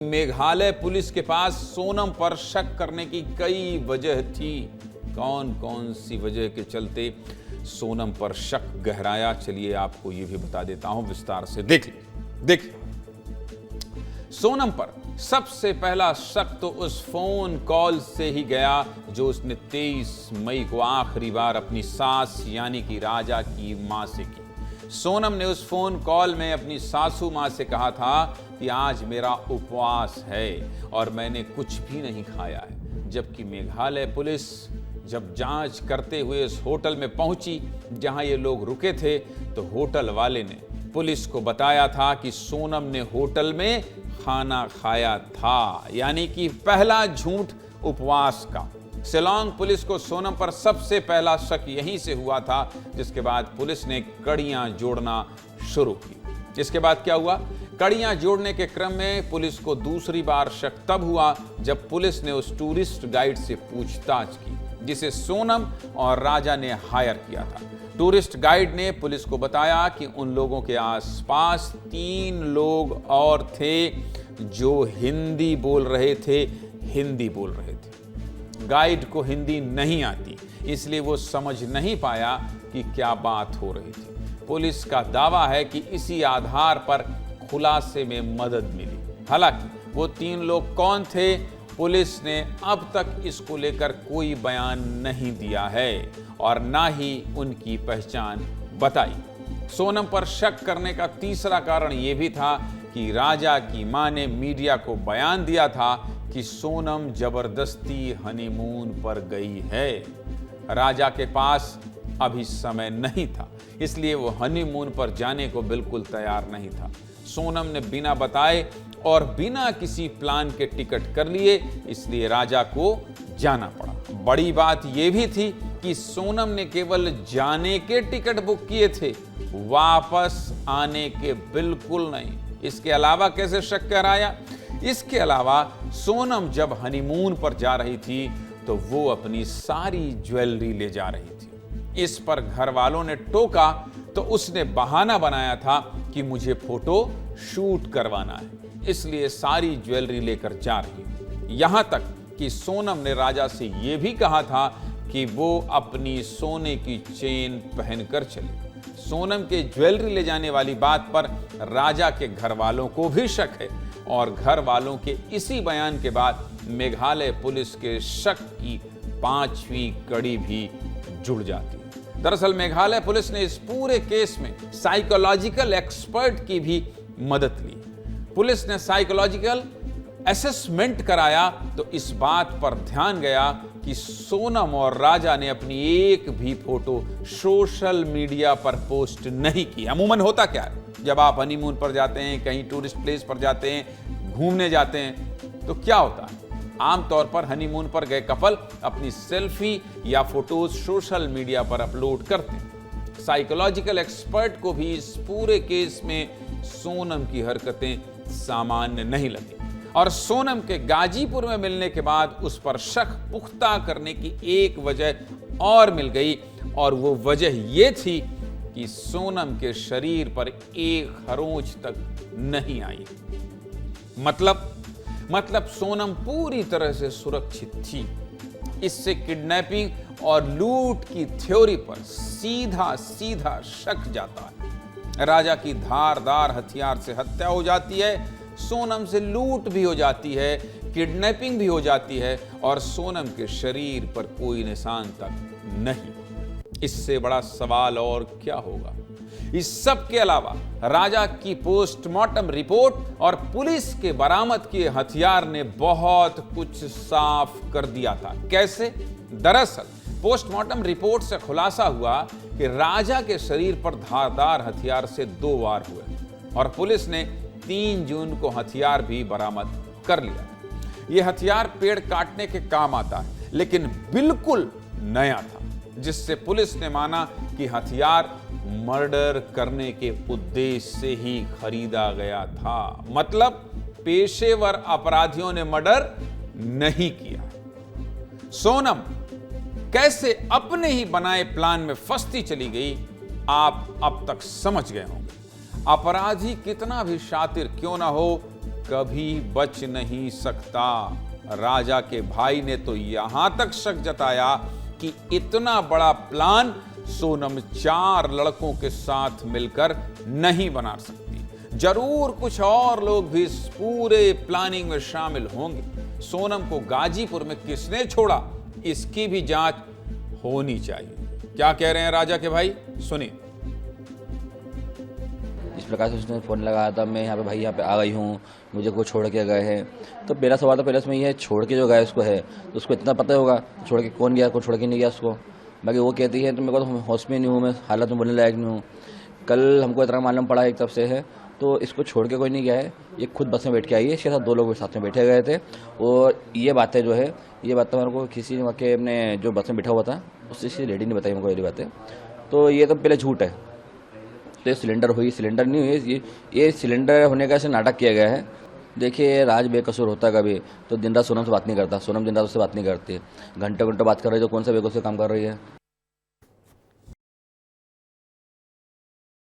Meghalaya police के पास सोनम पर शक करने की कई वजह थी। कौन कौन सी वजह के चलते सोनम पर शक गहराया, चलिए आपको यह भी बता देता हूं विस्तार से। देखिए सोनम पर सबसे पहला शक तो उस फोन कॉल से ही गया जो उसने 23 मई को आखिरी बार अपनी सास यानी कि राजा की मां से की। सोनम ने उस फोन कॉल में अपनी सासू मां से कहा था कि आज मेरा उपवास है और मैंने कुछ भी नहीं खाया है। जबकि मेघालय पुलिस जब जांच करते हुए इस होटल में पहुंची जहां ये लोग रुके थे, तो होटल वाले ने पुलिस को बताया था कि सोनम ने होटल में खाना खाया था, यानी कि पहला झूठ उपवास का। शिलांग पुलिस को सोनम पर सबसे पहला शक यहीं से हुआ था, जिसके बाद पुलिस ने कड़ियां जोड़ना शुरू की। इसके बाद क्या हुआ? कड़ियां जोड़ने के क्रम में पुलिस को दूसरी बार शक तब हुआ जब पुलिस ने उस टूरिस्ट गाइड से पूछताछ की जिसे सोनम और राजा ने हायर किया था। टूरिस्ट गाइड ने पुलिस को बताया कि उन लोगों के आसपास 3 लोग और थे जो हिंदी बोल रहे थे। गाइड को हिंदी नहीं आती, इसलिए वो समझ नहीं पाया कि क्या बात हो रही थी। पुलिस का दावा है कि इसी आधार पर खुलासे में मदद मिली। हालांकि वो 3 लोग कौन थे, पुलिस ने अब तक इसको लेकर कोई बयान नहीं दिया है और ना ही उनकी पहचान बताई। सोनम पर शक करने का तीसरा कारण यह भी था कि राजा की मां ने मीडिया को बयान दिया था कि सोनम जबरदस्ती हनीमून पर गई है। राजा के पास अभी समय नहीं था, इसलिए वो हनीमून पर जाने को बिल्कुल तैयार नहीं था। सोनम ने बिना बताए और बिना किसी प्लान के टिकट कर लिए, इसलिए राजा को जाना पड़ा। बड़ी बात यह भी थी कि सोनम ने केवल जाने के टिकट बुक किए थे, वापस आने के बिल्कुल नहीं। इसके अलावा कैसे शक कराया? इसके अलावा सोनम जब हनीमून पर जा रही थी तो वो अपनी सारी ज्वेलरी ले जा रही थी। इस पर घर वालों ने टोका तो उसने बहाना बनाया था कि मुझे फोटो शूट करवाना है, इसलिए सारी ज्वेलरी लेकर जा रही है। यहां तक कि सोनम ने राजा से यह भी कहा था कि वो अपनी सोने की चेन पहनकर चले। सोनम के ज्वेलरी ले जाने वाली बात पर राजा के घर वालों को भी शक है और घर वालों के इसी बयान के बाद मेघालय पुलिस के शक की 5वीं कड़ी भी जुड़ जाती है। दरअसल मेघालय पुलिस ने इस पूरे केस में साइकोलॉजिकल एक्सपर्ट की भी मदद ली। पुलिस ने साइकोलॉजिकल असेसमेंट कराया तो इस बात पर ध्यान गया कि सोनम और राजा ने अपनी एक भी फोटो सोशल मीडिया पर पोस्ट नहीं की। अमूमन होता क्या है, जब आप हनीमून पर जाते हैं, कहीं टूरिस्ट प्लेस पर जाते हैं, घूमने जाते हैं, तो क्या होता है? आमतौर पर हनीमून पर गए कपल अपनी सेल्फी या फोटोज सोशल मीडिया पर अपलोड करते हैं। साइकोलॉजिकल एक्सपर्ट को भी इस पूरे केस में सोनम की हरकतें सामान्य नहीं लगी और सोनम के गाजीपुर में मिलने के बाद उस पर शक पुख्ता करने की एक वजह और मिल गई और वो वजह ये थी कि सोनम के शरीर पर एक खरोंच तक नहीं आई। मतलब सोनम पूरी तरह से सुरक्षित थी। इससे किडनैपिंग और लूट की थ्योरी पर सीधा शक जाता है। राजा की धारदार हथियार से हत्या हो जाती है, सोनम से लूट भी हो जाती है, किडनैपिंग भी हो जाती है और सोनम के शरीर पर कोई निशान तक नहीं। इससे बड़ा सवाल और क्या होगा? इस सब के अलावा राजा की पोस्टमार्टम रिपोर्ट और पुलिस के बरामद किए हथियार ने बहुत कुछ साफ कर दिया था। कैसे? दरअसल पोस्टमार्टम रिपोर्ट से खुलासा हुआ कि राजा के शरीर पर धारदार हथियार से 2 वार हुए और पुलिस ने 3 जून को हथियार भी बरामद कर लिया। यह हथियार पेड़ काटने के काम आता है, लेकिन बिल्कुल नया था, जिससे पुलिस ने माना कि हथियार मर्डर करने के उद्देश्य से ही खरीदा गया था। मतलब पेशेवर अपराधियों ने मर्डर नहीं किया। सोनम कैसे अपने ही बनाए प्लान में फंसती चली गई, आप अब तक समझ गए होंगे। अपराधी कितना भी शातिर क्यों ना हो, कभी बच नहीं सकता। राजा के भाई ने तो यहां तक शक जताया कि इतना बड़ा प्लान सोनम 4 लड़कों के साथ मिलकर नहीं बना सकती। जरूर कुछ और लोग भी इस पूरे प्लानिंग में शामिल होंगे। सोनम को गाजीपुर में किसने छोड़ा, इसकी भी जांच होनी चाहिए। क्या कह रहे हैं राजा के भाई, सुनिए। इस प्रकार से उसने फ़ोन लगाया था, मैं यहाँ पे भाई यहाँ पे आ गई हूँ, मुझे को छोड़ के गए हैं। तो मेरा सवाल तो पहले इसमें ये है, छोड़ के जो गया उसको है तो उसको इतना पता होगा छोड़ के कौन गया, को छोड़ के नहीं गया उसको। बाकी वो कहती है तो मेरे को तो होश में नहीं हूँ, मैं हालत में बोलने लायक नहीं हूँ। कल हमको इतना मालूम पड़ा एक तरफ से है, तो इसको छोड़ के कोई नहीं गया है, ये खुद बस में बैठ के आई है। इसके साथ 2 लोग साथ में बैठे गए थे और ये बातें जो है, ये बात तो मेरे को किसी ने के अपने जो बस में बैठा हुआ था उससे किसी लेडी ने बताई मेरे को ये बातें। तो ये तो पहले झूठ है। तो ये सिलेंडर हुई, सिलेंडर नहीं हुई, ये सिलेंडर होने का ऐसे नाटक किया गया है। देखिए, राज बेकसूर होता कभी तो दिन रात सोनम से बात नहीं करता, सोनम दिन रात उससे बात नहीं करती। घंटे घंटे बात कर रही है तो कौन सा बेकसूर काम कर रही है।